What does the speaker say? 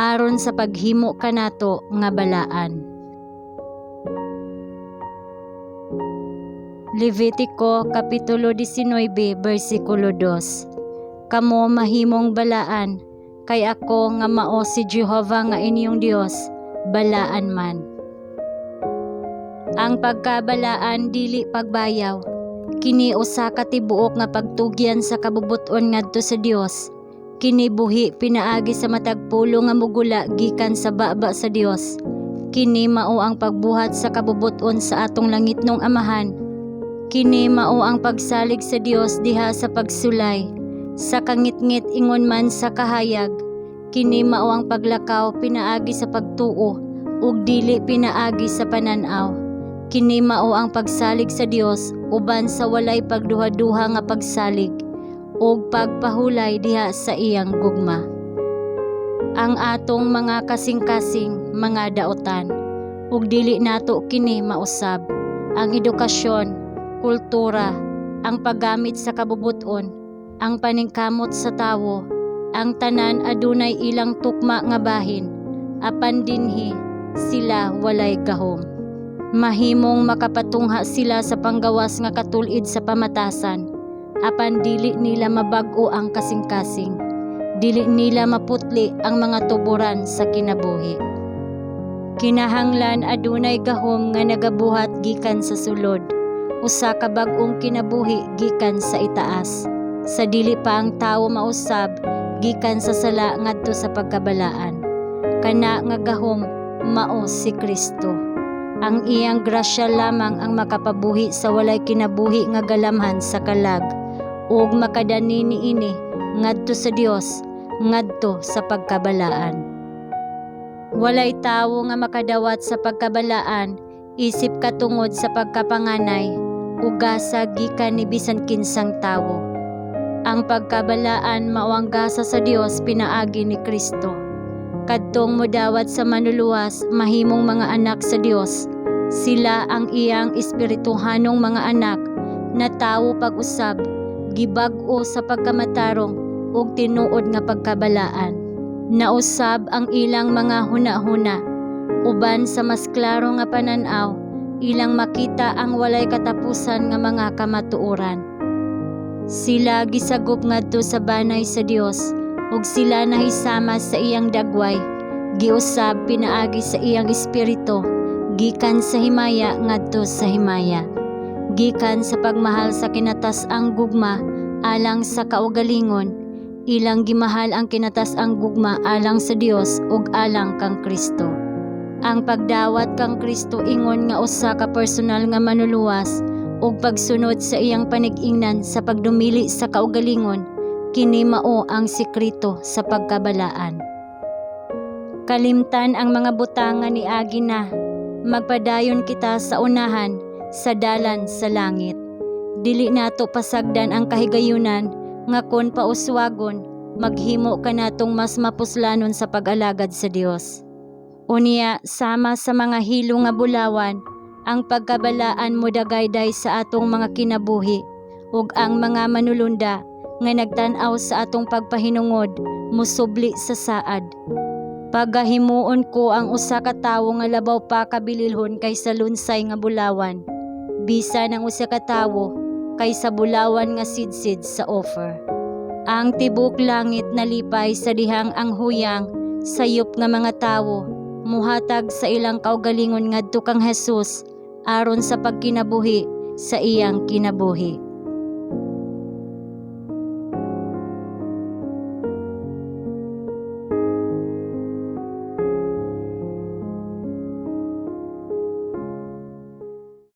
aron sa paghimo kanato nga balaan. Levitico Kapitulo 19 versikulo 2. Kamo mahimong balaan, kay ako nga mao si Jehova nga inyong Dios, balaan man. Ang pagkabalaan dili pagbayaw, kini usa ka tibuok nga pagtugyan sa kabubut-on ngadto sa Dios. Kini buhi pinaagi sa matag pulo nga mugula gikan sa baba sa Dios. Kini mao ang pagbuhat sa kabubut-on sa atong langitnong Amahan. Kini mao ang pagsalig sa Dios diha sa pagsulay, sa kangitngit ingon man sa kahayag. Kini mao ang paglakaw pinaagi sa pagtuo, ug dili pinaagi sa pananaw. Kini mao ang pagsalig sa Dios uban sa walay pagduha-duha nga pagsalig, ug pagpahulay diha sa iyang gugma. Ang atong mga kasing-kasing mga daotan, ug dili nato kini mausab, ang edukasyon, kultura, ang paggamit sa kabubut-on, ang paningkamot sa tawo, ang tanan adunay ilang tukma nga bahin, apan dinhi sila walay gahom. Mahimong makapatungha sila sa panggawas nga katulid sa pamatasan, apan dili nila mabag-o ang kasing-kasing, dili nila maputli ang mga tuburan sa kinabuhi. Kinahanglan adunay gahom nga nagabuhat gikan sa sulod, usa ka bag-ong kinabuhi gikan sa itaas, sa dili pa ang tawo mausab gikan sa sala ngadto sa pagkabalaan. Kana nga gahom mao si Kristo. Ang iyang grasya lamang ang makapabuhi sa walay kinabuhi nga galamhan sa kalag, ug makadani niini ngadto sa Dios ngadto sa pagkabalaan. Walay tawo nga makadawat sa pagkabalaan isip katungod sa pagkapanganay, ugasa gikan ni bisan kinsang tawo. Ang pagkabalaan mao ang gasa sa Dios pinaagi ni Kristo. Kadtong modawat sa manluluwas mahimong mga anak sa Dios, sila ang iyang espirituhanong mga anak na tawo pag-usab, gibag-o sa pagkamatarong ug tinuod nga pagkabalaan. Nausab ang ilang mga huna-huna, uban sa mas klaro nga pananaw, ilang makita ang walay katapusan nga mga kamatuoran. Sila gisagop ngadto sa banay sa Dios, ug sila nahisama sa iyang dagway, giusab pinaagi sa iyang espiritu, gikan sa himaya ngadto sa himaya, gikan sa pagmahal sa kinatas-ang gugma alang sa kaugalingon, ilang gimahal ang kinatas-ang gugma alang sa Dios ug alang kang Kristo. Ang pagdawat kang Kristo ingon nga usa ka personal nga manluluwas ug pagsunod sa iyang panig-ingnan sa pagdumili sa kaugalingon, kini mao ang sekreto sa pagkabalaan. Kalimtan ang mga butang nga niagi na, magpadayon kita sa unahan sa dalan sa langit. Dili nato pasagdan ang kahigayunan nga kon pauswagon maghimo kanatong mas mapuslanon sa pag-alagad sa Dios. Unya sama sa mga hilo nga bulawan, ang pagkabalaan modagayday sa atong mga kinabuhi, ug ang mga manulunda nga nagtan-aw sa atong pagpahinungod musubli sa saad. Pagahimuon ko ang usa ka tawo nga labaw pa kabililhon kaysa lunsay nga bulawan, bisan ang usa ka tawo kaysa bulawan nga sidsid sa offer. Ang tibok langit nalipay sa dihang ang huyang sayop nga mga tawo muhatag sa ilang kaugalingon ngadto kang Hesus aron sa pagkinabuhi sa iyang kinabuhi.